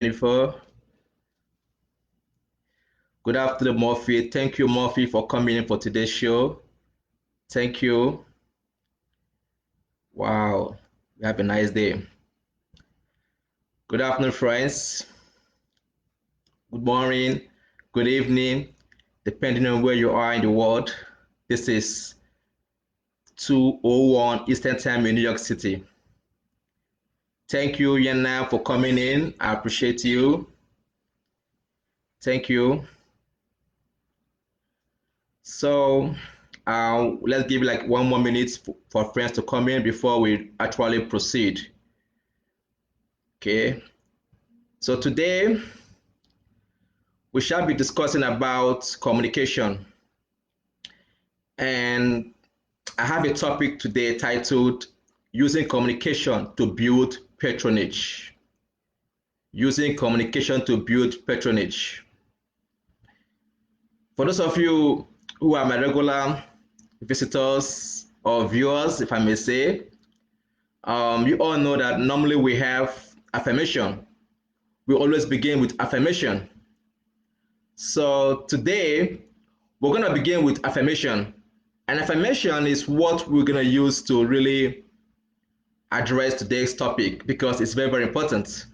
Jennifer. Good afternoon, Murphy. Thank you, Murphy, for coming in for today's show. Thank you. Wow. Have a nice day. Good afternoon, friends. Good morning. Good evening, depending on where you are in the world. This is 2:01 Eastern Time in New York City. Thank you, Yana, for coming in. I appreciate you. Thank you. So let's give like 1 more minute for friends to come in before we actually proceed. Okay. So today we shall be discussing about communication, and I have a topic today titled using communication to build patronage. Using communication to build patronage. For those of you who are my regular visitors or viewers, if I may say, you all know that normally we have affirmation. We always begin with affirmation. So today we're going to begin with affirmation. And affirmation is what we're going to use to really address today's topic because it's very, very important.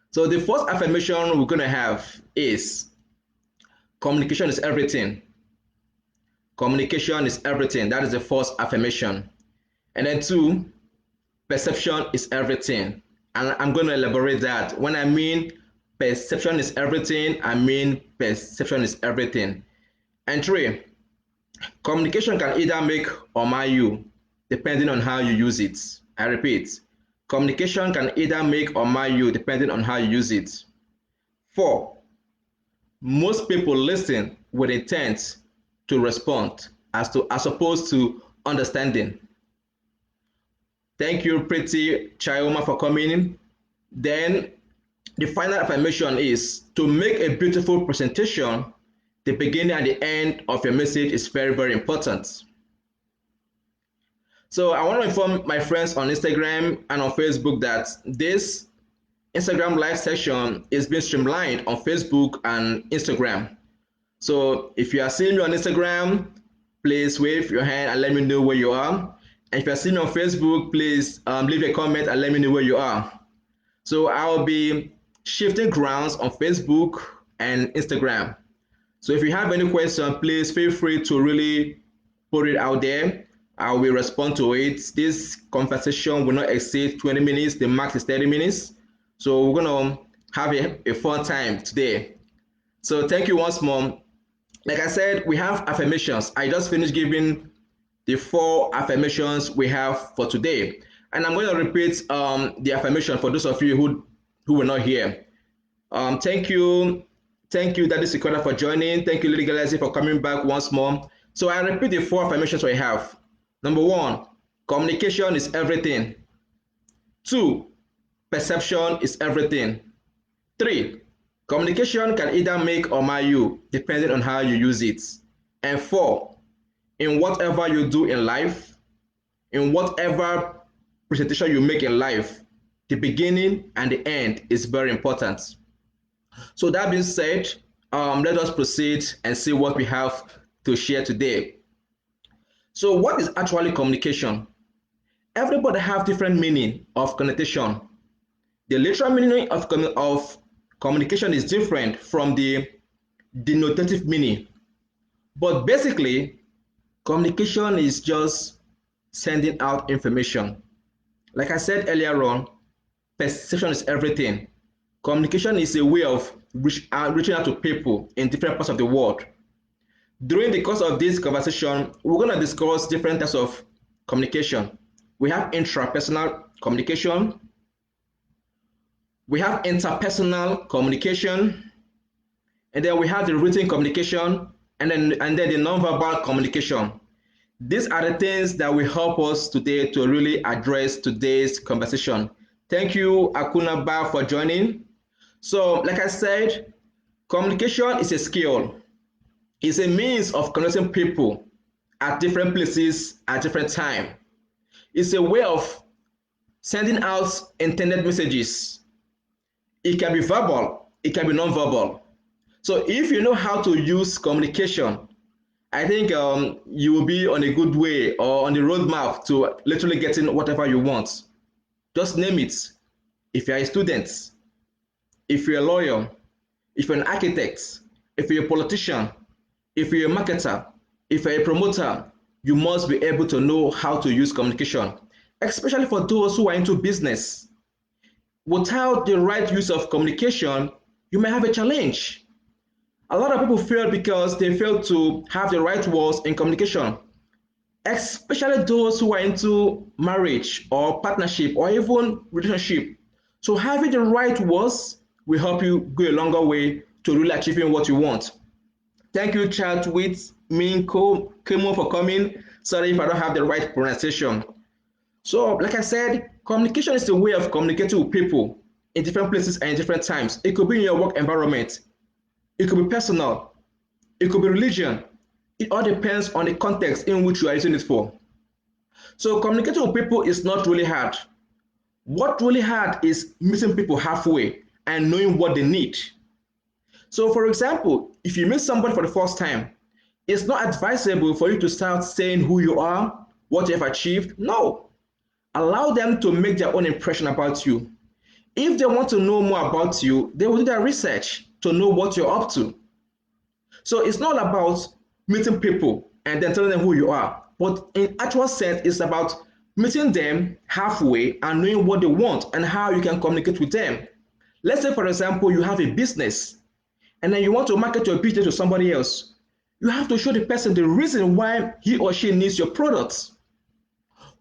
So the first affirmation we're going to have is communication is everything. Communication is everything. That is the first affirmation. And then two, perception is everything. And I'm going to elaborate that. When I mean perception is everything, I mean perception is everything. And three, communication can either make or mar you, depending on how you use it. I repeat, communication can either make or mar you, depending on how you use it. Four, most people listen with intent to respond as opposed to understanding. Thank you, Pretty Chioma, for coming in. Then the final affirmation is to make a beautiful presentation. The beginning and the end of your message is very, very important. So I want to inform my friends on Instagram and on Facebook that this Instagram live session is being streamlined on Facebook and Instagram. So if you are seeing me on Instagram, please wave your hand and let me know where you are. And if you're seeing me on Facebook, please leave a comment and let me know where you are. So I'll be shifting grounds on Facebook and Instagram. So if you have any question, please feel free to really put it out there. I will respond to it. This conversation will not exceed 20 minutes. The max is 30 minutes. So we're going to have a fun time today. So thank you once more. Like I said, we have affirmations. I just finished giving the 4 affirmations we have for today. And I'm going to repeat the affirmation for those of you who were not here. Thank you, Daddy Sikora, for joining. Thank you, Lily Galaxy, for coming back once more. So I repeat the 4 affirmations we have. Number 1, communication is everything. 2, perception is everything. 3, communication can either make or mar you, depending on how you use it. And 4, in whatever you do in life, in whatever presentation you make in life, the beginning and the end is very important. So that being said, let us proceed and see what we have to share today. So what is actually communication? Everybody have different meaning of connotation. The literal meaning of communication is different from the denotative meaning. But basically, communication is just sending out information. Like I said earlier on, perception is everything. Communication is a way of reaching out to people in different parts of the world. During the course of this conversation, we're going to discuss different types of communication. We have intrapersonal communication. We have interpersonal communication. And then we have the written communication and then the nonverbal communication. These are the things that will help us today to really address today's conversation. Thank you, Akuna Ba, for joining. So, like I said, communication is a skill. It's a means of connecting people at different places at different time. It's a way of sending out intended messages. It can be verbal, it can be non-verbal. So if you know how to use communication, I think you will be on a good way or on the roadmap to literally getting whatever you want. Just name it. If you're a student, if you're a lawyer, if you're an architect, if you're a politician, if you're a marketer, if you're a promoter, you must be able to know how to use communication, especially for those who are into business. Without the right use of communication, you may have a challenge. A lot of people fail because they fail to have the right words in communication, especially those who are into marriage or partnership or even relationship. So having the right words will help you go a longer way to really achieving what you want. Thank you, chat with Minko Kemo, for coming. Sorry if I don't have the right pronunciation. So, like I said, communication is a way of communicating with people in different places and in different times. It could be in your work environment, it could be personal, it could be religion. It all depends on the context in which you are using it for. So, communicating with people is not really hard. What really hard is meeting people halfway and knowing what they need. So, for example, if you meet somebody for the first time, it's not advisable for you to start saying who you are, what you have achieved. No. Allow them to make their own impression about you. If they want to know more about you, they will do their research to know what you're up to. So it's not about meeting people and then telling them who you are, but in actual sense, it's about meeting them halfway and knowing what they want and how you can communicate with them. Let's say, for example, you have a business and then you want to market your business to somebody else. You have to show the person the reason why he or she needs your products.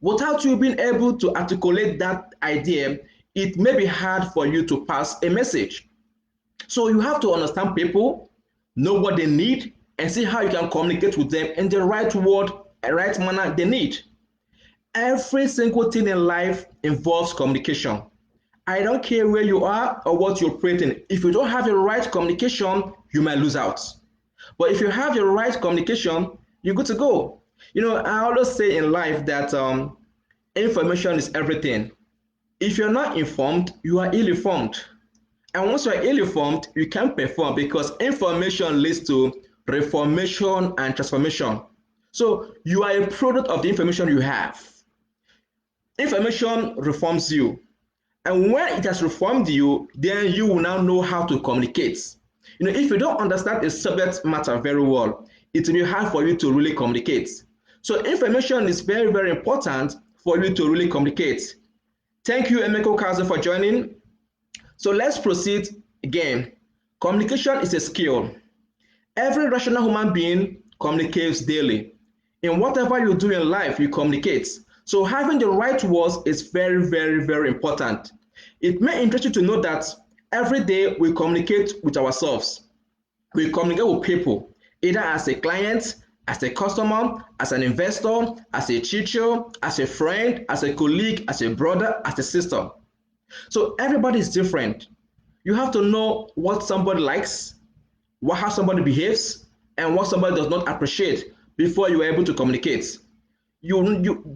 Without you being able to articulate that idea, it may be hard for you to pass a message. So you have to understand people, know what they need, and see how you can communicate with them in the right word and right manner they need. Every single thing in life involves communication. I don't care where you are or what you're operating. If you don't have the right communication, you might lose out. But if you have the right communication, you're good to go. I always say in life that information is everything. If you're not informed, you are ill-informed. And once you're ill-informed, you can't perform because information leads to reformation and transformation. So you are a product of the information you have. Information reforms you. And when it has reformed you, then you will now know how to communicate. If you don't understand a subject matter very well, it will be hard for you to really communicate. So information is very, very important for you to really communicate. Thank you, Emeko Kazo, for joining. So let's proceed again. Communication is a skill. Every rational human being communicates daily. In whatever you do in life, you communicate. So having the right words is very, very, very important. It may interest you to know that every day we communicate with ourselves. We communicate with people, either as a client, as a customer, as an investor, as a teacher, as a friend, as a colleague, as a brother, as a sister. So everybody is different. You have to know what somebody likes, how somebody behaves, and what somebody does not appreciate before you are able to communicate. You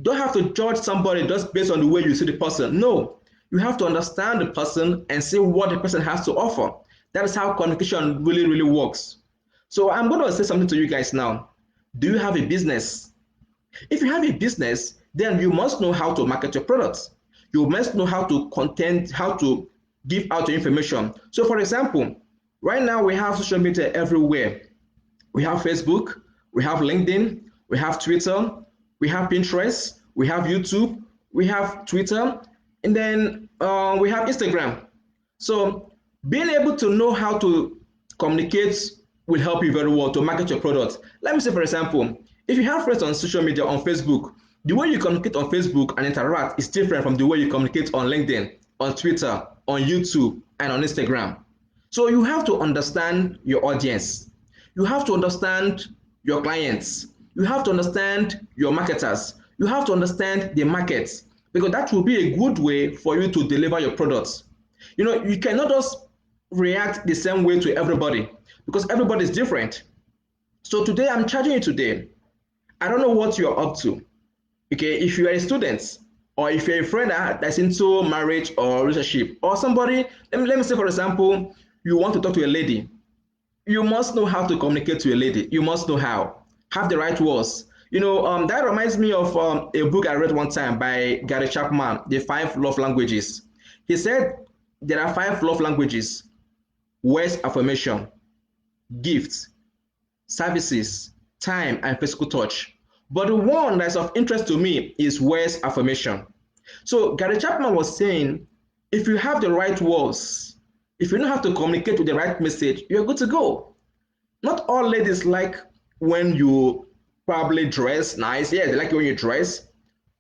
don't have to judge somebody just based on the way you see the person. No, you have to understand the person and see what the person has to offer. That is how communication really, really works. So I'm going to say something to you guys now. Do you have a business? If you have a business, then you must know how to market your products. You must know how to give out your information. So for example, right now we have social media everywhere. We have Facebook, we have LinkedIn, we have Twitter, we have Pinterest, we have YouTube, we have Twitter, and then we have Instagram. So being able to know how to communicate will help you very well to market your product. Let me say, for example, if you have friends on social media, on Facebook, the way you communicate on Facebook and interact is different from the way you communicate on LinkedIn, on Twitter, on YouTube, and on Instagram. So you have to understand your audience. You have to understand your clients. You have to understand your marketers. You have to understand the markets, because that will be a good way for you to deliver your products. You cannot just react the same way to everybody because everybody is different. So today I'm charging you today. I don't know what you're up to. Okay, if you are a student, or if you're a friend that's into marriage or relationship, or somebody, let me say, for example, you want to talk to a lady, you must know how to communicate to a lady. You must know how. Have the right words. That reminds me of a book I read one time by Gary Chapman, The Five Love Languages. He said there are five love languages: words, affirmation, gifts, services, time, and physical touch. But the one that's of interest to me is words, affirmation. So Gary Chapman was saying, if you have the right words, if you know how to communicate with the right message, you're good to go. Not all ladies like when you probably dress nice. Yeah, they like it when you dress.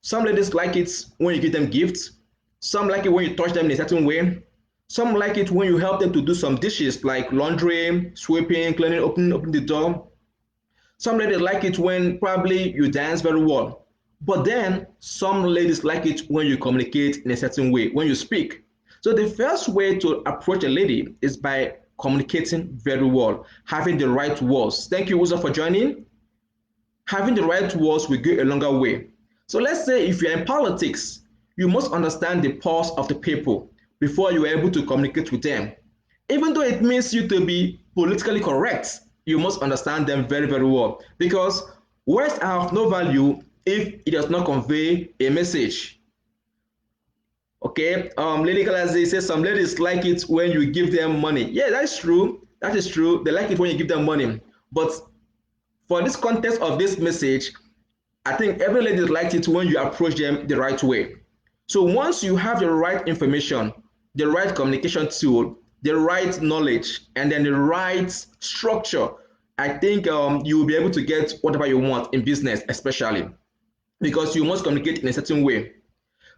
Some ladies like it when you give them gifts. Some like it when you touch them in a certain way. Some like it when you help them to do some dishes like laundry, sweeping, cleaning, open the door. Some ladies like it when probably you dance very well. But then some ladies like it when you communicate in a certain way, when you speak. So the first way to approach a lady is by communicating very well, having the right words. Thank you, Uzo, for joining. Having the right words will go a longer way. So let's say if you're in politics, you must understand the pulse of the people before you're able to communicate with them. Even though it means you to be politically correct, you must understand them very, very well, because words are of no value if it does not convey a message. Okay, Lady Galazi says some ladies like it when you give them money. Yeah, that's true. That is true. They like it when you give them money. But for this context of this message, I think every lady likes it when you approach them the right way. So once you have the right information, the right communication tool, the right knowledge, and then the right structure, I think you will be able to get whatever you want in business, especially because you must communicate in a certain way.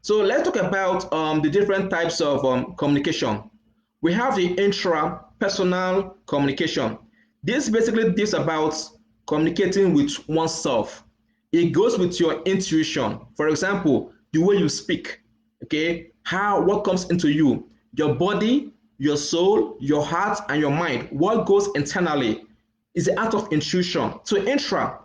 So let's talk about the different types of communication. We have the intrapersonal communication. This basically is about communicating with oneself. It goes with your intuition. For example, the way you speak, okay, what comes into you, your body, your soul, your heart, and your mind. What goes internally is the act of intuition. So intra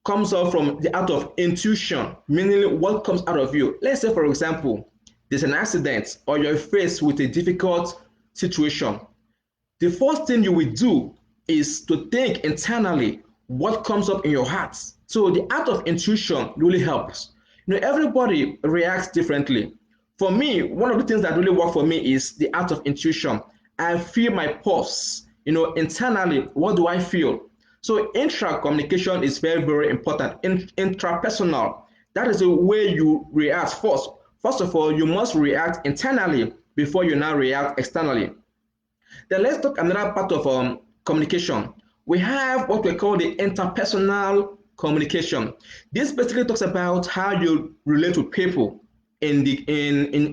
comes out from the act of intuition, meaning what comes out of you. Let's say, for example, there's an accident or you're faced with a difficult situation. The first thing you will do is to think internally what comes up in your heart. So the act of intuition really helps. Everybody reacts differently. For me, one of the things that really work for me is the act of intuition. I feel my pulse. Internally, what do I feel? So intra-communication is very, very important. Intrapersonal, that is the way you react first. First of all, you must react internally before you now react externally. Then let's talk another part of communication. We have what we call the interpersonal communication. This basically talks about how you relate with people in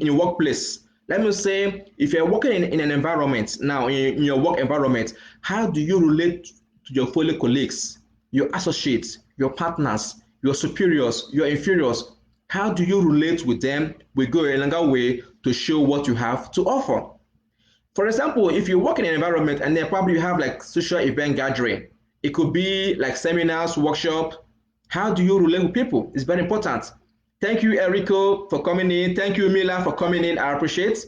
your workplace. Let me say, if you're working in an environment now, in your work environment, how do you relate to your fellow colleagues, your associates, your partners, your superiors, your inferiors? How do you relate with them? We go a longer way to show what you have to offer. For example, if you work in an environment and then probably you have like social event gathering, it could be like seminars, workshop. How do you relate with people? It's very important. Thank you, Erico, for coming in. Thank you, Mila, for coming in. I appreciate.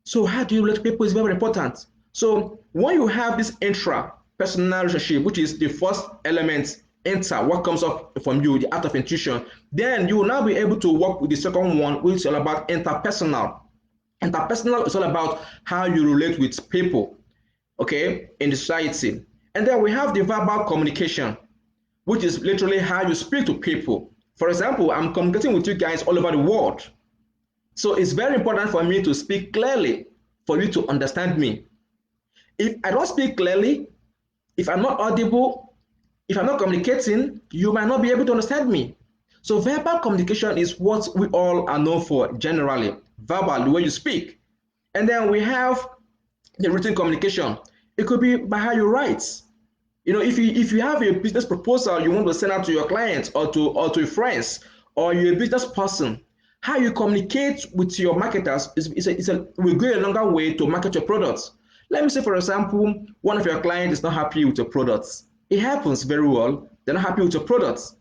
So how do you relate to people is very important. So when you have this intra-personal relationship, which is the first element, enter, what comes up from you, the act of intuition, then you will now be able to work with the second one, which is all about interpersonal. Interpersonal is all about how you relate with people, okay, in the society. And then we have the verbal communication, which is literally how you speak to people. For example, I'm communicating with you guys all over the world. So it's very important for me to speak clearly for you to understand me. If I don't speak clearly, if I'm not audible, if I'm not communicating, you might not be able to understand me. So verbal communication is what we all are known for generally, verbal, the way you speak. And then we have the written communication. It could be by how you write. If you have a business proposal you want to send out to your clients or to your friends, or you're a business person, how you communicate with your marketers will go a longer way to market your products. Let me say, for example, one of your clients is not happy with your products. It happens very well. They're not happy with your products.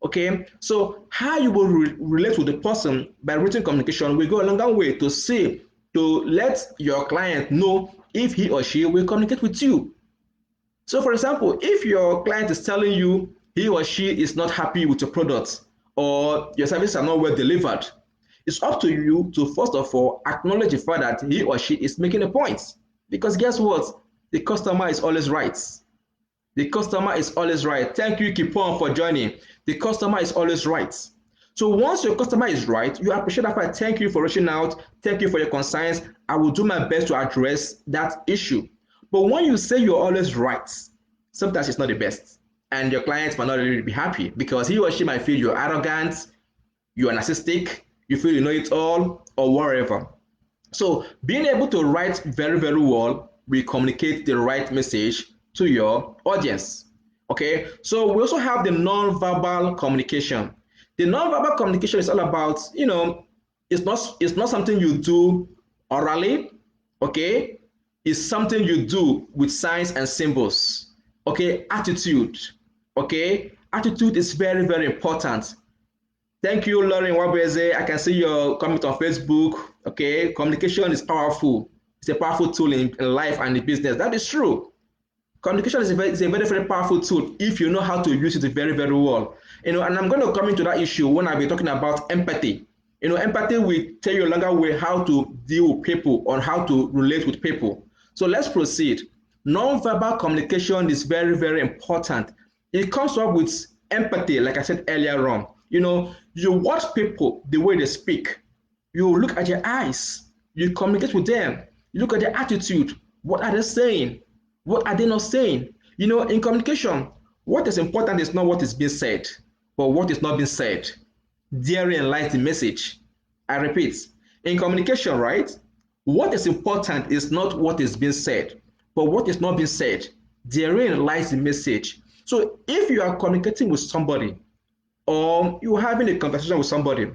Okay, so how you will relate with the person by written communication will go a longer way to see, to let your client know if he or she will communicate with you. So for example, if your client is telling you he or she is not happy with your product or your services are not well delivered, it's up to you to first of all acknowledge the fact that he or she is making a point. Because guess what? The customer is always right. The customer is always right. Thank you, Kipon, for joining. The customer is always right. So once your customer is right, you appreciate that fact. Thank you for reaching out. Thank you for your concerns. I will do my best to address that issue. But when you say you're always right, sometimes it's not the best. And your client might not really be happy because he or she might feel you're arrogant, you're narcissistic, you feel you know it all, or whatever. So being able to write very, very well will communicate the right message to your audience. Okay, so we also have the non-verbal communication. The non-verbal communication is all about, it's not something you do orally, okay? It's something you do with signs and symbols. Okay, attitude. Okay, attitude is very, very important. Thank you, Lauren Wabeze. I can see your comment on Facebook. Okay, communication is powerful. It's a powerful tool in life and in business. That is true. Communication is a very, very powerful tool if you know how to use it very, very well. And I'm going to come into that issue when I'll be talking about empathy. Empathy will tell you a longer way how to deal with people or how to relate with people. So let's proceed. Non-verbal communication is very, very important. It comes up with empathy, like I said earlier on. You watch people the way they speak. You look at their eyes. You communicate with them. You look at their attitude. What are they saying? What are they not saying? In communication, what is important is not what is being said, but what is not being said. Therein lies the message. I repeat, in communication, right? What is important is not what is being said, but what is not being said. Therein lies the message. So if you are communicating with somebody or you're having a conversation with somebody,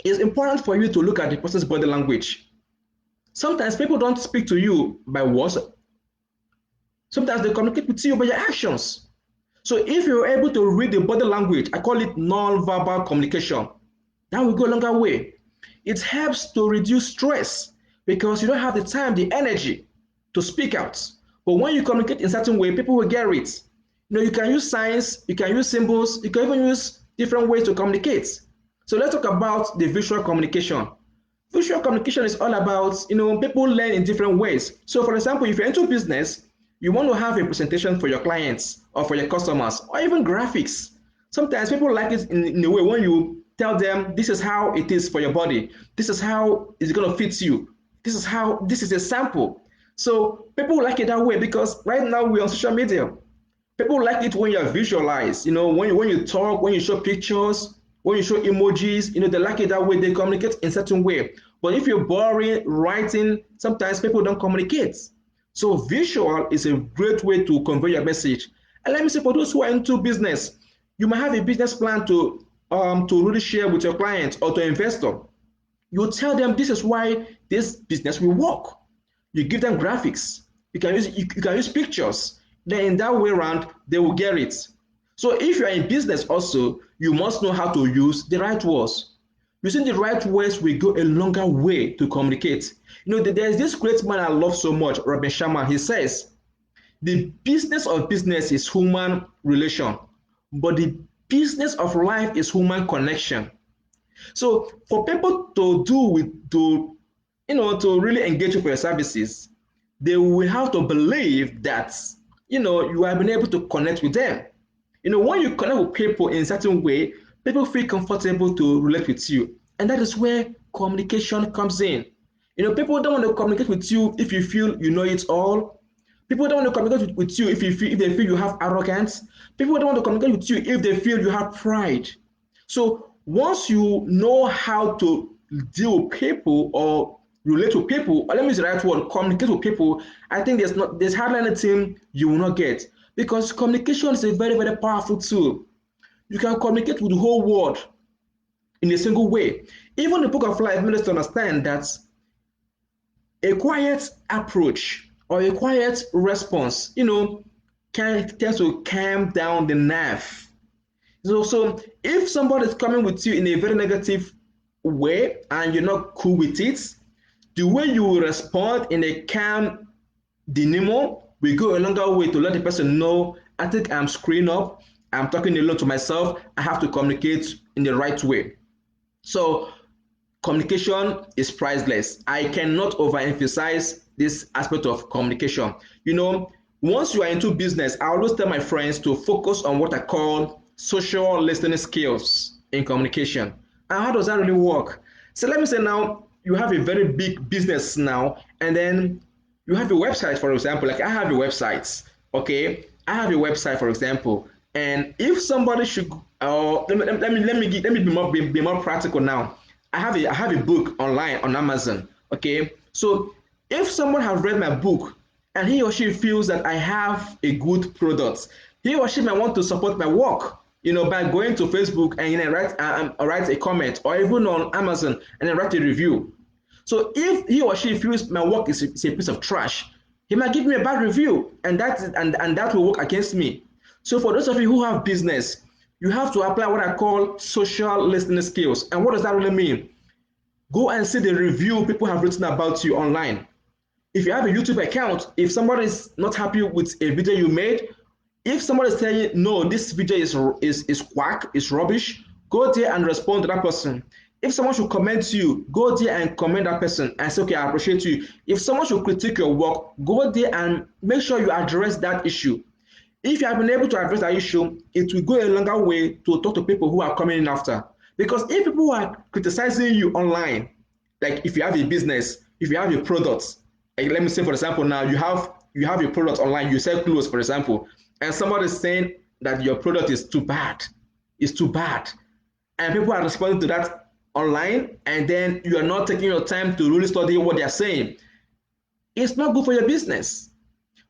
it's important for you to look at the person's body language. Sometimes people don't speak to you by words. Sometimes they communicate with you by your actions. So if you're able to read the body language, I call it non-verbal communication, that will go a longer way. It helps to reduce stress because you don't have the time, the energy to speak out. But when you communicate in a certain way, people will get it. You can use signs, you can use symbols, you can even use different ways to communicate. So let's talk about the visual communication. Visual communication is all about, people learn in different ways. So for example, if you're into business, you want to have a presentation for your clients or for your customers or even graphics. Sometimes people like it in a way when you tell them this is how it is for your body. This is how it's going to fit you. This is a sample. So people like it that way because right now we're on social media. People like it when you're visualized, when you talk, when you show pictures, when you show emojis, they like it that way. They communicate in a certain way. But if you're boring, writing, sometimes people don't communicate. So visual is a great way to convey your message. And let me say, for those who are into business, you might have a business plan to really share with your client or to investor. You tell them this is why this business will work. You give them graphics. You can use pictures. Then in that way around, they will get it. So if you are in business also, you must know how to use the right words. Using the right words will go a longer way to communicate. There's this great man I love so much, Robin Sharma. He says, the business of business is human relation, but the business of life is human connection. So for people to really engage you for your services, they will have to believe that you have been able to connect with them. When you connect with people in a certain way, people feel comfortable to relate with you, and that is where communication comes in. People don't want to communicate with you if you feel you know it all. People don't want to communicate with you if they feel you have arrogance. People don't want to communicate with you if they feel you have pride. So once you know how to deal with people or relate to people, or let me use the right word, communicate with people, I think there's hardly anything you will not get, because communication is a very, very powerful tool. You can communicate with the whole world in a single way. Even the book of life made us to understand that a quiet approach or a quiet response, tends to calm down the nerve. So if somebody is coming with you in a very negative way and you're not cool with it, the way you will respond in a calm demeanor will go a longer way to let the person know, I think I'm screwing up, I'm talking alone to myself, I have to communicate in the right way. So communication is priceless. I cannot overemphasize this aspect of communication. Once you are into business, I always tell my friends to focus on what I call social listening skills in communication. And how does that really work? So let me say now you have a very big business now, and then you have a website, for example. Like I have a website, okay? I have a website, for example, and if somebody should, let me be more practical now. I have a book online on Amazon. Okay, so if someone has read my book and he or she feels that I have a good product, he or she might want to support my work. By going to Facebook and write a comment, or even on Amazon and then write a review. So if he or she feels my work is a piece of trash, he might give me a bad review, and that will work against me. So for those of you who have business, you have to apply what I call social listening skills. And what does that really mean? Go and see the review people have written about you online. If you have a YouTube account, if somebody is not happy with a video you made, if somebody is telling you, no, this video is quack, is rubbish, go there and respond to that person. If someone should comment to you, go there and comment that person and say, okay, I appreciate you. If someone should critique your work, go there and make sure you address that issue. If you have been able to address that issue, it will go a longer way to talk to people who are coming in after. Because if people are criticizing you online, like if you have a business, if you have a product, like let me say for example now you have a product online, you sell clothes for example, and somebody is saying that your product is too bad, and people are responding to that online, and then you are not taking your time to really study what they are saying, it's not good for your business.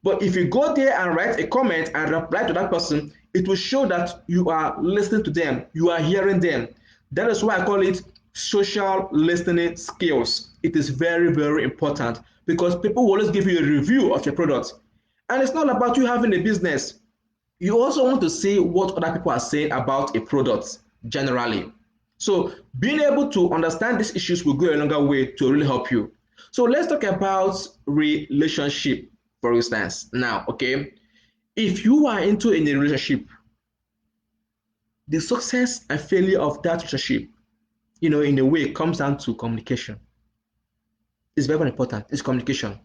But if you go there and write a comment and reply to that person, it will show that you are listening to them, you are hearing them. That is why I call it social listening skills. It is very, very important because people will always give you a review of your product. And it's not about you having a business. You also want to see what other people are saying about a product generally. So being able to understand these issues will go a longer way to really help you. So let's talk about relationship, for instance. Now, okay, if you are into a relationship, the success and failure of that relationship, in a way, comes down to communication. It's very, very important. It's communication.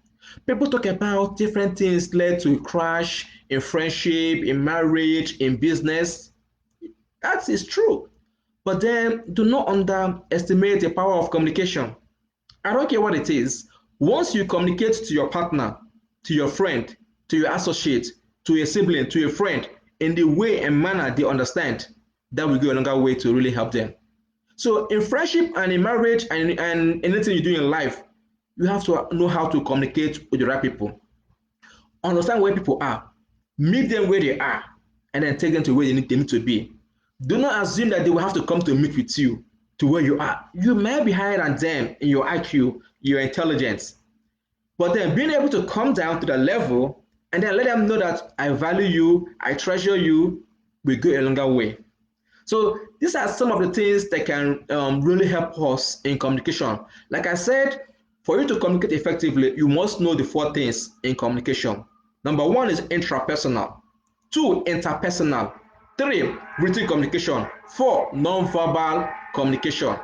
People talk about different things led to a crash in friendship, in marriage, in business. That is true. But then do not underestimate the power of communication. I don't care what it is. Once you communicate to your partner, to your friend, to your associate, to your sibling, to your friend, in the way and manner they understand, that will go a longer way to really help them. So in friendship and in marriage and anything you do in life, you have to know how to communicate with the right people. Understand where people are, meet them where they are, and then take them to where they need to be. Do not assume that they will have to come to meet with you to where you are. You may be higher than them in your IQ, your intelligence, but then being able to come down to the level and then let them know that I value you, I treasure you, will go a longer way. So these are some of the things that can really help us in communication. Like I said, for you to communicate effectively, you must know the 4 things in communication. Number 1 is intrapersonal. 2, interpersonal. 3, written communication. 4, non-verbal communication.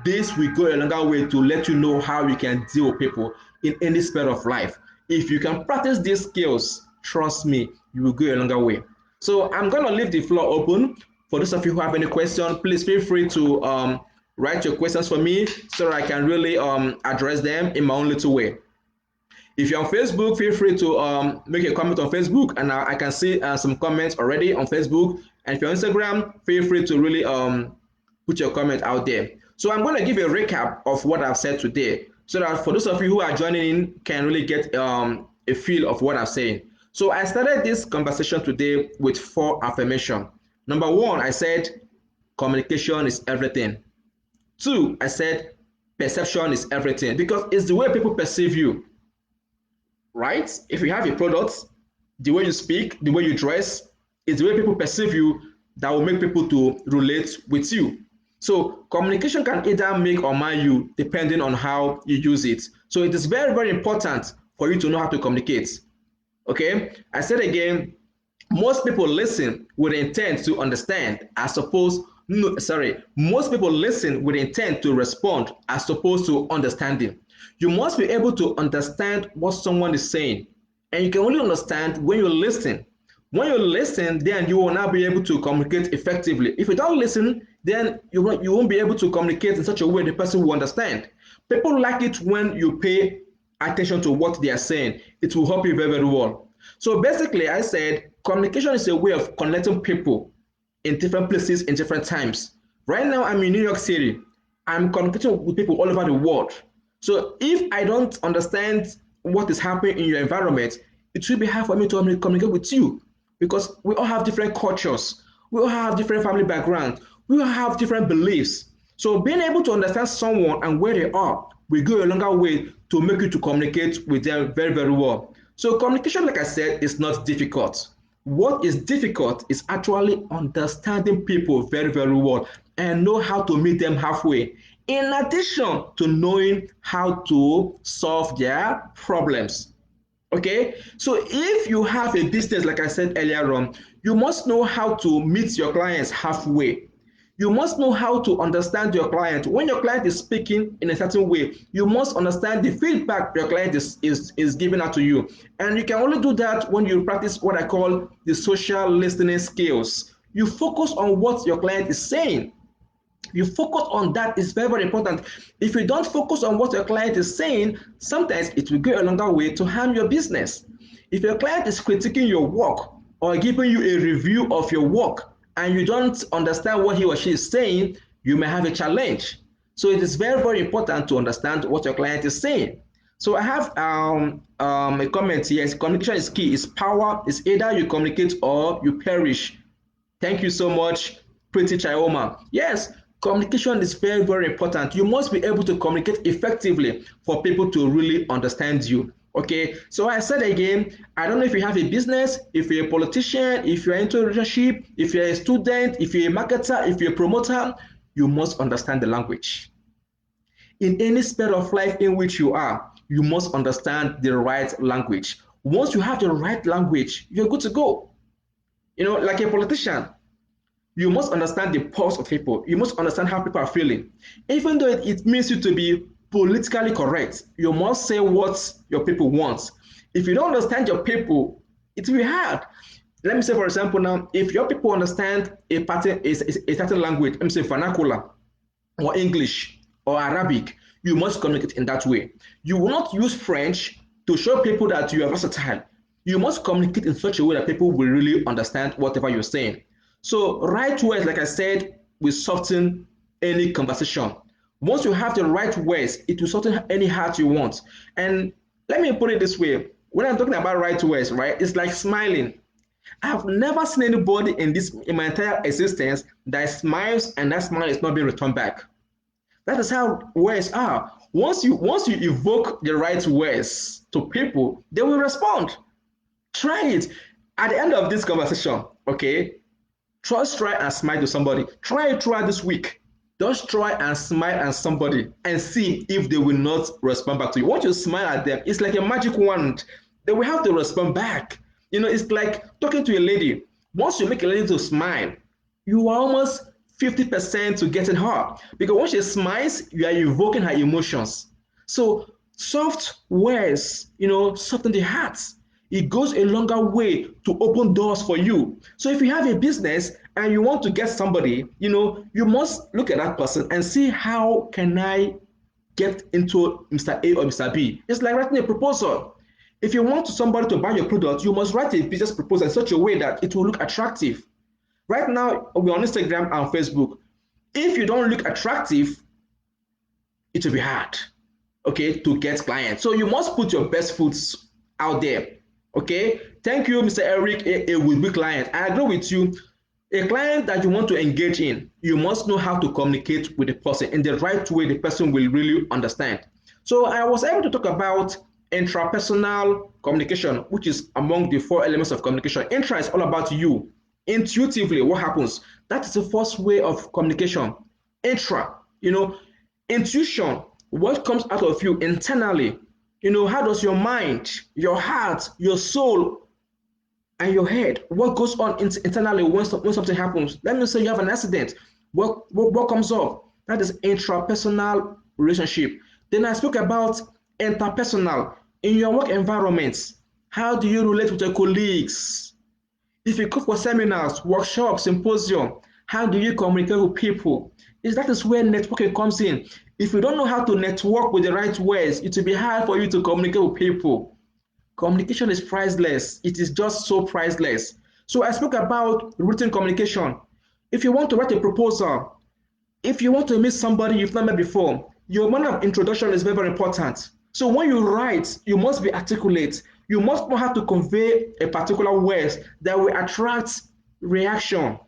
This will go a longer way to let you know how you can deal with people in any sphere of life. If you can practice these skills, trust me, you will go a longer way. So I'm going to leave the floor open. For those of you who have any questions, please feel free to write your questions for me so that I can really address them in my own little way. If you're on Facebook, feel free to make a comment on Facebook, and I can see some comments already on Facebook. And if you're on Instagram, feel free to really put your comment out there. So I'm going to give you a recap of what I've said today, so that for those of you who are joining in can really get a feel of what I'm saying. So I started this conversation today with 4 affirmations. Number 1, I said communication is everything. 2, I said perception is everything, because it's the way people perceive you, right? If you have a product, the way you speak, the way you dress, it's the way people perceive you that will make people to relate with you. So communication can either make or mar you depending on how you use it. So it is very, very important for you to know how to communicate. Okay, I said again, most people listen with intent to understand as opposed no, sorry, most people listen with intent to respond as opposed to understanding. You must be able to understand what someone is saying, and you can only understand when you listen. When you listen, then you will now be able to communicate effectively. If you don't listen, then you won't be able to communicate in such a way the person will understand. People like it when you pay attention to what they are saying. It will help you very, very well. So basically, I said communication is a way of connecting people in different places in different times. Right now, I'm in New York City. I'm communicating with people all over the world. So if I don't understand what is happening in your environment, it will be hard for me to communicate with you because we all have different cultures. We all have different family backgrounds. We all have different beliefs. So being able to understand someone and where they are will go a longer way to make you to communicate with them very, very well. So communication, like I said, is not difficult. What is difficult is actually understanding people very, very well and know how to meet them halfway. In addition to knowing how to solve their problems. Okay, so if you have a business, like I said earlier on, you must know how to meet your clients halfway. You must know how to understand your client. When your client is speaking in a certain way, you must understand the feedback your client is giving out to you. And you can only do that when you practice what I call the social listening skills. You focus on what your client is saying. You focus on that is very, very important. If you don't focus on what your client is saying, sometimes it will go a longer way to harm your business. If your client is critiquing your work or giving you a review of your work and you don't understand what he or she is saying, you may have a challenge. So it is very, very important to understand what your client is saying. So I have a comment here. Communication is key. It's power. It's either you communicate or you perish. Thank you so much, Pretty Chioma. Yes, communication is very, very important. You must be able to communicate effectively for people to really understand you. Okay, so I said again, I don't know if you have a business, if you're a politician, if you're into a relationship, if you're a student, if you're a marketer, if you're a promoter, you must understand the language. In any sphere of life in which you are, you must understand the right language. Once you have the right language, you're good to go. Like a politician, you must understand the pulse of people. You must understand how people are feeling. Even though it means you to be politically correct, you must say what your people want. If you don't understand your people, it will be hard. Let me say, for example, now, if your people understand a certain language, let me say vernacular or English or Arabic, you must communicate in that way. You will not use French to show people that you are versatile. You must communicate in such a way that people will really understand whatever you're saying. So right words, like I said, will soften any conversation. Once you have the right words, it will soften any heart you want. And let me put it this way. When I'm talking about right words, right, it's like smiling. I've never seen anybody in my entire existence that smiles and that smile is not being returned back. That is how words are. Once you evoke the right words to people, they will respond. Try it. At the end of this conversation, okay, just try and smile to somebody. Try it throughout this week. Just try and smile at somebody and see if they will not respond back to you. Once you smile at them, it's like a magic wand. They will have to respond back. It's like talking to a lady. Once you make a lady to smile, you are almost 50% to getting her. Because when she smiles, you are evoking her emotions. So soft words, soften the hearts. It goes a longer way to open doors for you. So if you have a business and you want to get somebody, you must look at that person and see how can I get into Mr. A or Mr. B. It's like writing a proposal. If you want somebody to buy your product, you must write a business proposal in such a way that it will look attractive. Right now, we're on Instagram and Facebook. If you don't look attractive, it will be hard, okay, to get clients. So you must put your best foot out there. Okay, thank you, Mr. Eric, a would-be client. I agree with you. A client that you want to engage in, you must know how to communicate with the person in the right way the person will really understand. So I was able to talk about intrapersonal communication, which is among the 4 elements of communication. Intra is all about you, intuitively what happens. That is the first way of communication. Intra, intuition, what comes out of you internally. How does your mind, your heart, your soul, and your head, what goes on internally when something happens? Let me say you have an accident. What comes up? That is intrapersonal relationship. Then I spoke about interpersonal. In your work environments, how do you relate with your colleagues? If you go for seminars, workshops, symposium, how do you communicate with people? That is where networking comes in. If you don't know how to network with the right words, it will be hard for you to communicate with people. Communication is priceless. It is just so priceless. So I spoke about written communication. If you want to write a proposal, if you want to meet somebody you've not met before, your manner of introduction is very, very important. So when you write, you must be articulate. You must know how to convey a particular words that will attract reaction.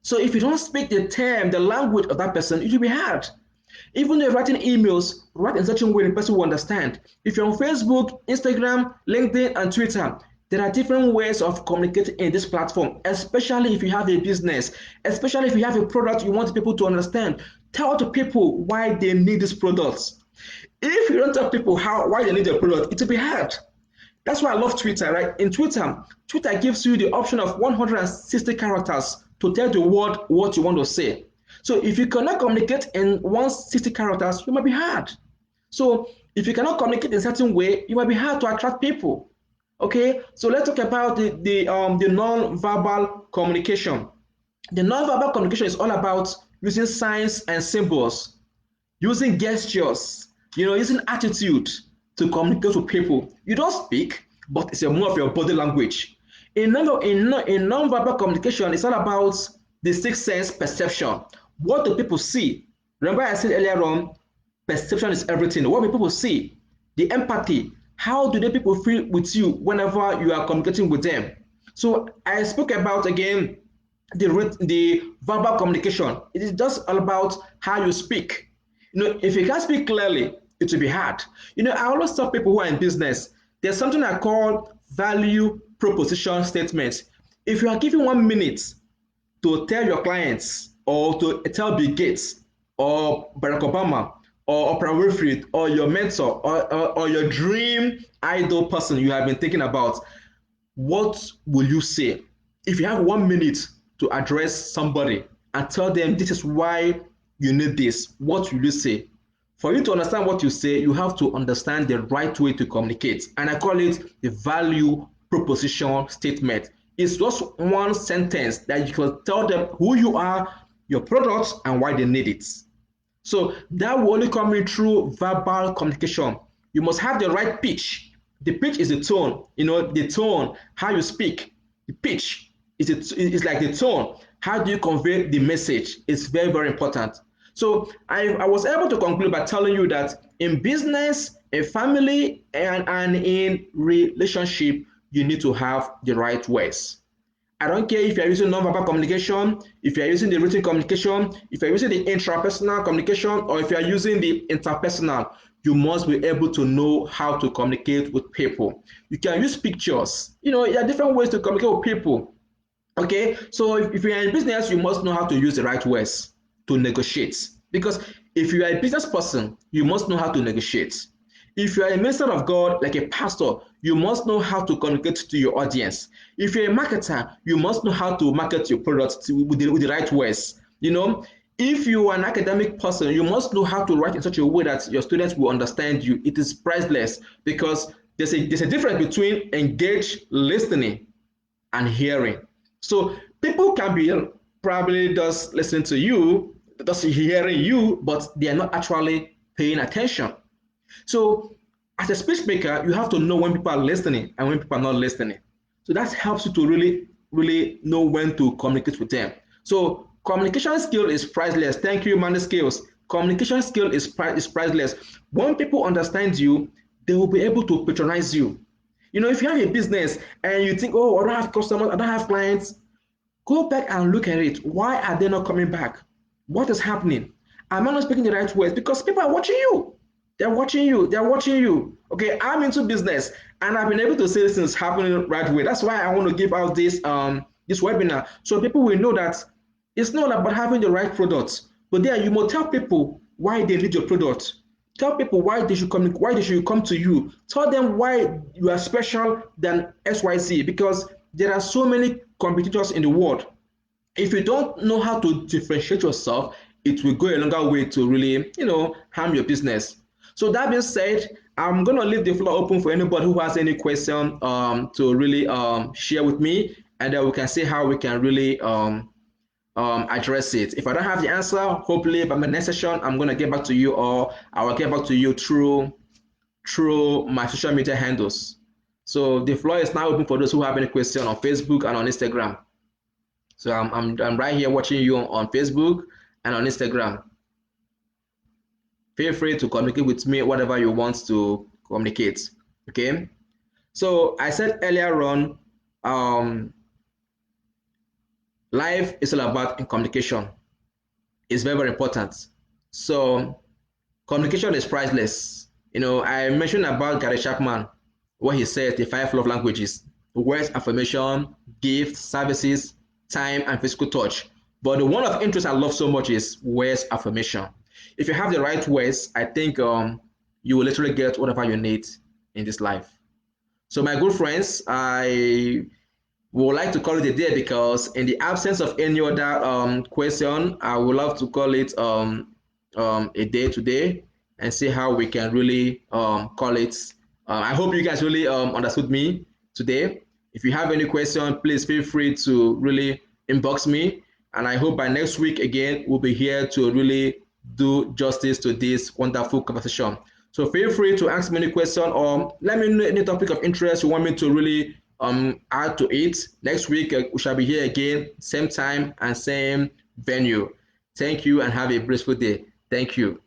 So if you don't speak the term, the language of that person, it will be hard. Even if you're writing emails, write in such a way the person will understand. If you're on Facebook, Instagram, LinkedIn, and Twitter, there are different ways of communicating in this platform, especially if you have a business, especially if you have a product you want people to understand. Tell the people why they need these products. If you don't tell people why they need the product, it will be hard. That's why I love Twitter, right? In Twitter, Twitter gives you the option of 160 characters to tell the world what you want to say. So if you cannot communicate in 160 characters, you might be hard. So if you cannot communicate in a certain way, you might be hard to attract people. Okay, so let's talk about the non-verbal communication. The non-verbal communication is all about using signs and symbols, using gestures, using attitude to communicate with people. You don't speak, but it's more of your body language. In non-verbal communication, it's all about the sixth sense perception. What do people see? Remember I said earlier on, perception is everything. What do people see? The empathy. How do the people feel with you whenever you are communicating with them? So I spoke about, again, the verbal communication. It is just all about how you speak. If you can't speak clearly, it will be hard. I always tell people who are in business, there's something I call value proposition statements. If you are given 1 minute to tell your clients, or to tell Bill Gates, or Barack Obama, or Oprah Winfrey, or your mentor, or your dream idol person you have been thinking about, what will you say? If you have 1 minute to address somebody and tell them this is why you need this, what will you say? For you to understand what you say, you have to understand the right way to communicate. And I call it the value proposition statement. It's just one sentence that you can tell them who you are, your products, and why they need it. So that will only come in through verbal communication. You must have the right pitch. The pitch is the tone, the tone, how you speak. The pitch is like the tone. How do you convey the message? It's very, very important. So I was able to conclude by telling you that in business, in family, and in relationship, you need to have the right words. I don't care if you're using nonverbal communication, if you're using the written communication, if you're using the intrapersonal communication, or if you're using the interpersonal, you must be able to know how to communicate with people. You can use pictures. There are different ways to communicate with people. Okay, so if you're in business, you must know how to use the right words to negotiate. Because if you are a business person, you must know how to negotiate. If you are a minister of God, like a pastor, you must know how to communicate to your audience. If you're a marketer, you must know how to market your products with the right words. If you are an academic person, you must know how to write in such a way that your students will understand you. It is priceless, because there's a difference between engaged listening and hearing. So people can be probably just listening to you, just hearing you, but they are not actually paying attention. So as a speech maker, you have to know when people are listening and when people are not listening. So that helps you to really, really know when to communicate with them. So communication skill is priceless. Thank you, Mandy Skills. Communication skill is priceless. When people understand you, they will be able to patronize you. If you have a business and you think, oh, I don't have customers, I don't have clients, go back and look at it. Why are they not coming back? What is happening? Am I not speaking the right words? Because people are watching you. They're watching you. They're watching you. Okay, I'm into business and I've been able to see things happening the right way. That's why I want to give out this this webinar, so people will know that it's not about having the right product, but there you must tell people why they need your product. Tell people why they should come to you. Tell them why you are special than XYZ, because there are so many competitors in the world. If you don't know how to differentiate yourself, it will go a longer way to really, harm your business. So that being said, I'm gonna leave the floor open for anybody who has any question to really share with me, and then we can see how we can really address it. If I don't have the answer, hopefully by my next session, I'm gonna get back to you, or I will get back to you through my social media handles. So the floor is now open for those who have any question on Facebook and on Instagram. So I'm right here watching you on Facebook and on Instagram. Feel free to communicate with me whatever you want to communicate. Okay. So I said earlier on, life is all about communication. It's very, very important. So communication is priceless. I mentioned about Gary Chapman, what he said, the 5 love languages: words, affirmation, gifts, services, time, and physical touch. But the one of interest I love so much is words, affirmation. If you have the right words, I think you will literally get whatever you need in this life. So my good friends, I would like to call it a day, because in the absence of any other question, I would love to call it a day today, and see how we can really call it. I hope you guys really understood me today. If you have any question, please feel free to really inbox me, and I hope by next week again we'll be here to really do justice to this wonderful conversation. So feel free to ask me any question, or let me know any topic of interest you want me to really add to it. Next week we shall be here again, same time and same venue. Thank you, and have a blissful day. Thank you.